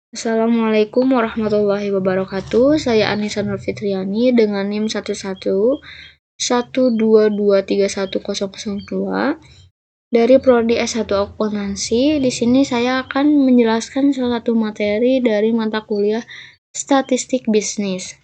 Assalamualaikum warahmatullahi wabarakatuh. Saya Anissa Nurfitriani dengan NIM 1112231002 dari Prodi S1 Akuntansi. Di sini saya akan menjelaskan salah satu materi dari mata kuliah Statistik Bisnis.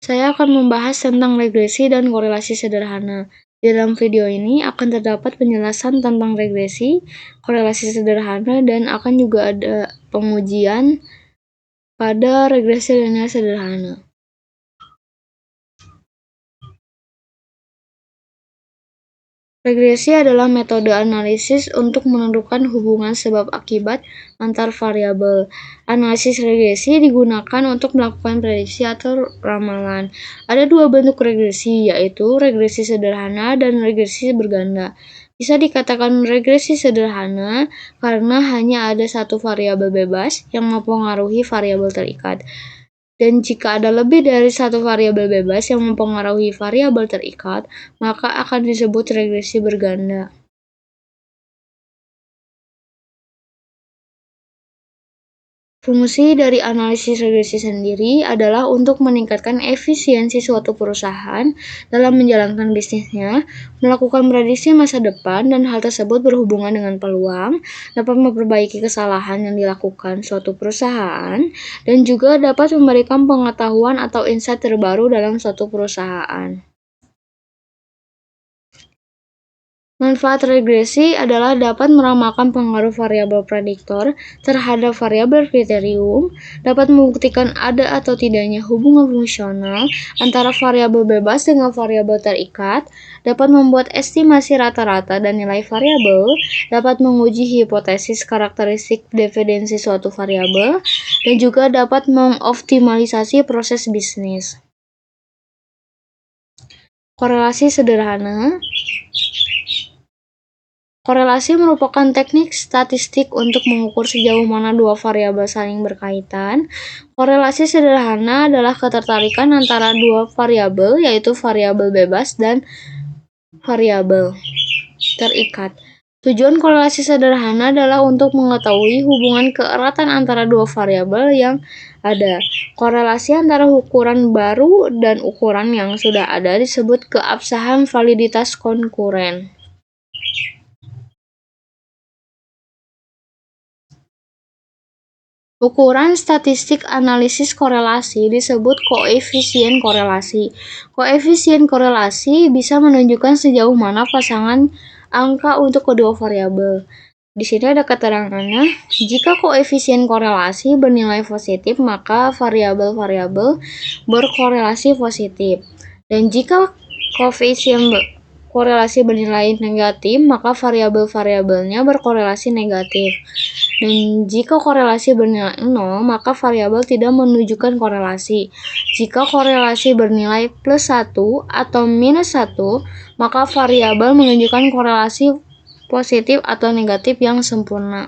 Saya akan membahas tentang regresi dan korelasi sederhana. Di dalam video ini akan terdapat penjelasan tentang regresi, korelasi sederhana, dan akan juga ada pengujian pada regresi linear sederhana. Regresi adalah metode analisis untuk menentukan hubungan sebab akibat antar variabel. Analisis regresi digunakan untuk melakukan prediksi atau ramalan. Ada dua bentuk regresi, yaitu regresi sederhana dan regresi berganda. Bisa dikatakan regresi sederhana karena hanya ada satu variabel bebas yang mempengaruhi variabel terikat. Dan jika ada lebih dari satu variabel bebas yang mempengaruhi variabel terikat, maka akan disebut regresi berganda. Fungsi dari analisis regresi sendiri adalah untuk meningkatkan efisiensi suatu perusahaan dalam menjalankan bisnisnya, melakukan prediksi masa depan, dan hal tersebut berhubungan dengan peluang, dapat memperbaiki kesalahan yang dilakukan suatu perusahaan, dan juga dapat memberikan pengetahuan atau insight terbaru dalam suatu perusahaan. Manfaat regresi adalah dapat meramalkan pengaruh variabel prediktor terhadap variabel kriterium, dapat membuktikan ada atau tidaknya hubungan fungsional antara variabel bebas dengan variabel terikat, dapat membuat estimasi rata-rata dan nilai variabel, dapat menguji hipotesis karakteristik dependensi suatu variabel, dan juga dapat mengoptimalisasi proses bisnis. Korelasi sederhana. Korelasi merupakan teknik statistik untuk mengukur sejauh mana dua variabel saling berkaitan. Korelasi sederhana adalah ketertarikan antara dua variabel, yaitu variabel bebas dan variabel terikat. Tujuan korelasi sederhana adalah untuk mengetahui hubungan keeratan antara dua variabel yang ada. Korelasi antara ukuran baru dan ukuran yang sudah ada disebut keabsahan validitas konkuren. Ukuran statistik analisis korelasi disebut koefisien korelasi. Koefisien korelasi bisa menunjukkan sejauh mana pasangan angka untuk kedua variabel. Di sini ada keterangannya, jika koefisien korelasi bernilai positif, maka variabel-variabel berkorelasi positif. Dan jika koefisien korelasi bernilai negatif, maka variabel-variabelnya berkorelasi negatif. Dan jika korelasi bernilai 0, maka variabel tidak menunjukkan korelasi. Jika korelasi bernilai plus 1 atau minus 1, maka variabel menunjukkan korelasi positif atau negatif yang sempurna.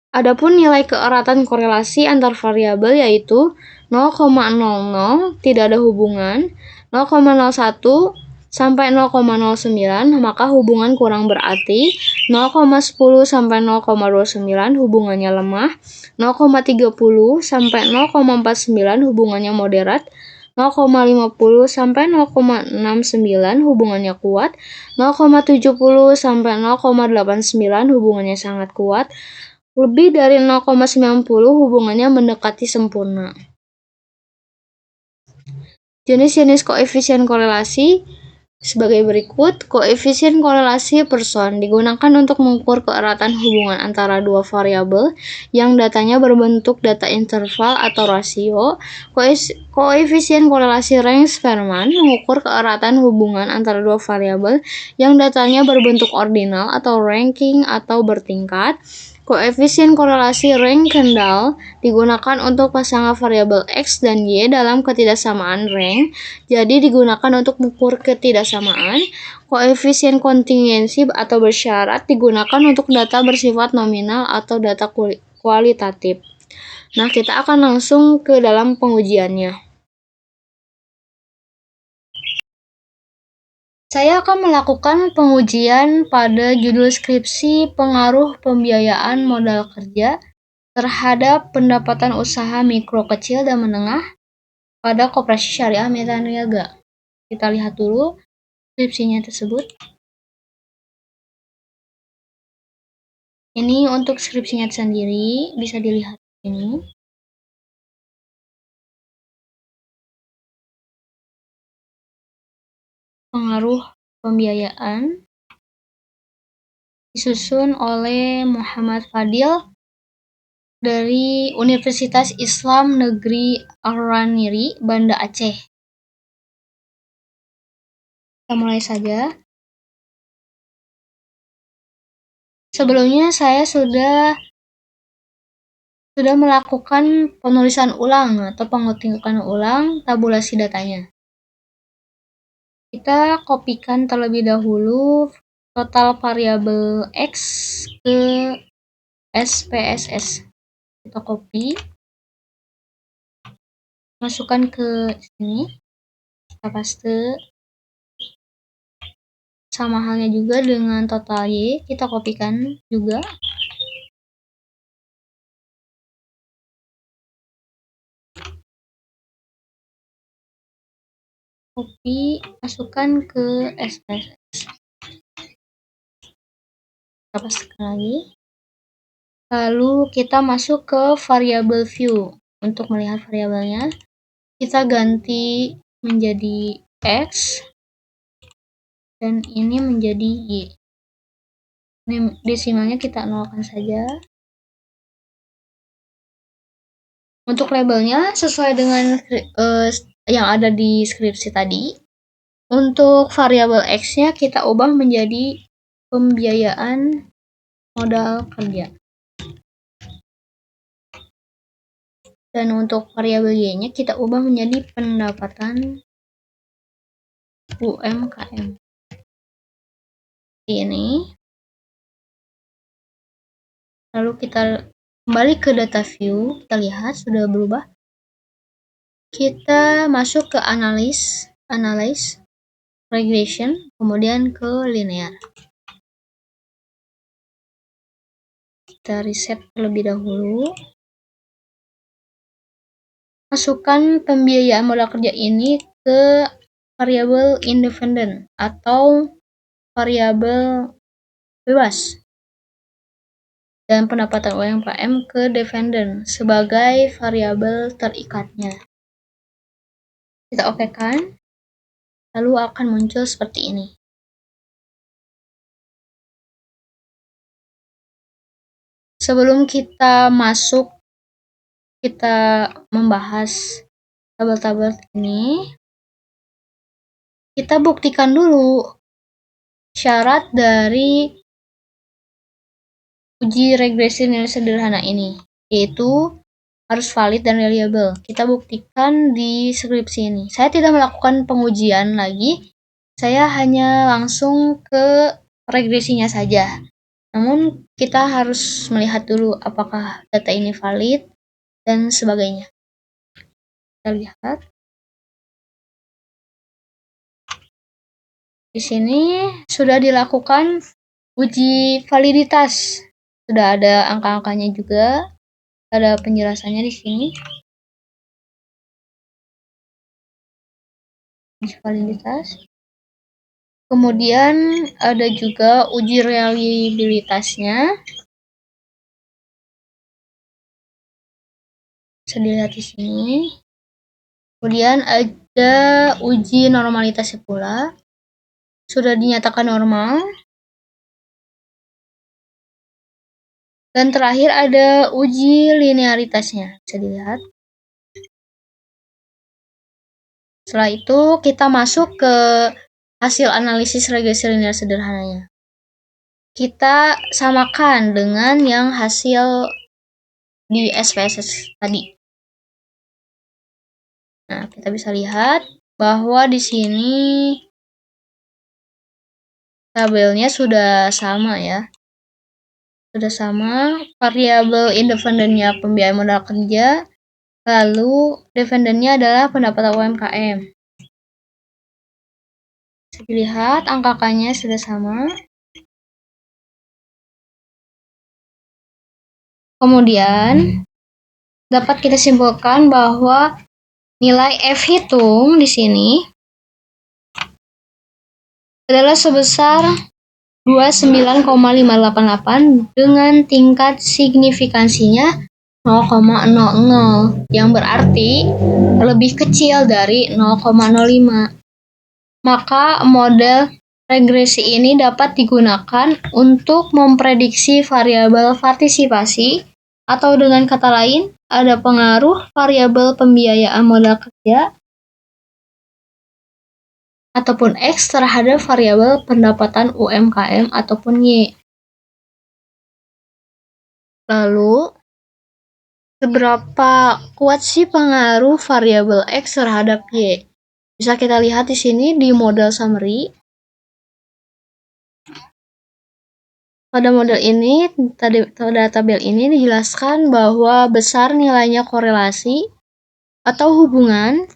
Adapun nilai keeratan korelasi antar variabel yaitu 0,00 tidak ada hubungan, 0,01 sampai 0,09 maka hubungan kurang berarti, 0,10 sampai 0,29 hubungannya lemah, 0,30 sampai 0,49 hubungannya moderat, 0,50 sampai 0,69 hubungannya kuat, 0,70 sampai 0,89 hubungannya sangat kuat, lebih dari 0,90 hubungannya mendekati sempurna. Jenis-jenis koefisien korelasi sebagai berikut. Koefisien korelasi person digunakan untuk mengukur keeratan hubungan antara dua variabel yang datanya berbentuk data interval atau rasio. Koefisien korelasi range-Spearman mengukur keeratan hubungan antara dua variabel yang datanya berbentuk ordinal atau ranking atau bertingkat. Koefisien korelasi rank-Kendall digunakan untuk pasangan variabel X dan Y dalam ketidaksamaan rank, jadi digunakan untuk mengukur ketidaksamaan. Koefisien kontingensi atau bersyarat digunakan untuk data bersifat nominal atau data kualitatif. Nah, kita akan langsung ke dalam pengujiannya. Saya akan melakukan pengujian pada judul skripsi pengaruh pembiayaan modal kerja terhadap pendapatan usaha mikro, kecil, dan menengah pada Koperasi Syariah Mitra Niaga. Kita lihat dulu skripsinya tersebut. Ini untuk skripsinya sendiri, bisa dilihat ini. Pengaruh pembiayaan disusun oleh Muhammad Fadil dari Universitas Islam Negeri Ar-Raniri, Banda Aceh. Kita mulai saja. Sebelumnya saya sudah melakukan penulisan ulang atau pengutikan ulang tabulasi datanya. Kita kopikan terlebih dahulu total variabel X ke SPSS. Kita copy, masukkan ke sini, kita paste. Sama halnya juga dengan total Y, kita kopikan juga. Copy, masukkan ke SPSS. Kita pastekan lagi. Lalu kita masuk ke variabel view. Untuk melihat variabelnya, kita ganti menjadi X dan ini menjadi Y. Ini desimalnya kita nolkan saja. Untuk labelnya sesuai dengan yang ada di skripsi tadi. Untuk variabel X-nya kita ubah menjadi pembiayaan modal kerja. Dan untuk variabel Y-nya kita ubah menjadi pendapatan UMKM. Ini. Lalu kita kembali ke data view, kita lihat sudah berubah. Kita masuk ke analyze, regression, kemudian ke linear. Kita reset terlebih dahulu. Masukkan pembiayaan modal kerja ini ke variabel independent atau variabel bebas. Dan pendapatan UMKM ke dependent sebagai variabel terikatnya. Kita okekan, lalu akan muncul seperti ini. Sebelum kita masuk, kita membahas tabel-tabel ini, kita buktikan dulu syarat dari uji regresi nilai sederhana ini, yaitu harus valid dan reliable. Kita buktikan di skripsi ini. Saya tidak melakukan pengujian lagi, saya hanya langsung ke regresinya saja. Namun kita harus melihat dulu apakah data ini valid dan sebagainya. Kita lihat. Di sini sudah dilakukan uji validitas. Sudah ada angka-angkanya juga. Ada penjelasannya di sini. Uji validitas. Kemudian ada juga uji reliabilitasnya. Bisa dilihat di sini. Kemudian ada uji normalitasnya pula. Sudah dinyatakan normal. Dan terakhir ada uji linearitasnya. Bisa dilihat. Setelah itu kita masuk ke hasil analisis regresi linear sederhananya. Kita samakan dengan yang hasil di SPSS tadi. Nah, kita bisa lihat bahwa di sini tabelnya sudah sama ya. Sudah sama, variabel independennya pembiayaan modal kerja, lalu dependennya adalah pendapatan UMKM. Lihat angka-angkanya sudah sama. Kemudian dapat kita simpulkan bahwa nilai F hitung di sini adalah sebesar 29,588 dengan tingkat signifikansinya 0,00 yang berarti lebih kecil dari 0,05. Maka model regresi ini dapat digunakan untuk memprediksi variabel partisipasi, atau dengan kata lain, ada pengaruh variabel pembiayaan modal kerja ataupun X terhadap variabel pendapatan UMKM ataupun Y. Lalu, seberapa kuat sih pengaruh variabel X terhadap Y? Bisa kita lihat di sini di model summary. Pada model ini, pada tabel ini dijelaskan bahwa besar nilainya korelasi atau hubungan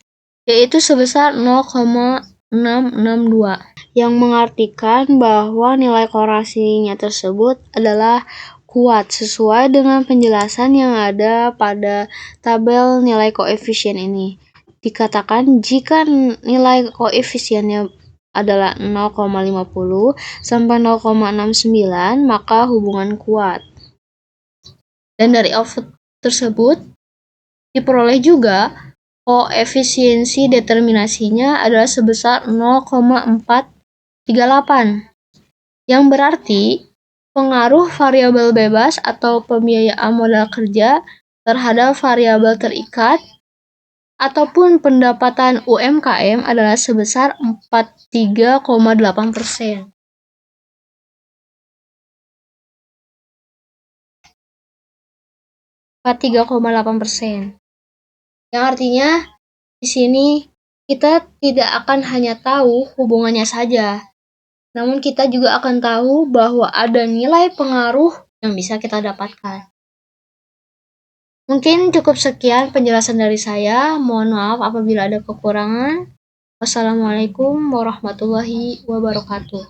yaitu sebesar 0,662, yang mengartikan bahwa nilai korelasinya tersebut adalah kuat sesuai dengan penjelasan yang ada pada tabel nilai koefisien ini. Dikatakan jika nilai koefisiennya adalah 0,50 sampai 0,69, maka hubungan kuat. Dan dari output tersebut diperoleh juga koefisiensi determinasinya adalah sebesar 0,438, yang berarti pengaruh variabel bebas atau pembiayaan modal kerja terhadap variabel terikat ataupun pendapatan UMKM adalah sebesar 43,8%. Yang artinya di sini kita tidak akan hanya tahu hubungannya saja, namun kita juga akan tahu bahwa ada nilai pengaruh yang bisa kita dapatkan. Mungkin cukup sekian penjelasan dari saya. Mohon maaf apabila ada kekurangan. Wassalamualaikum warahmatullahi wabarakatuh.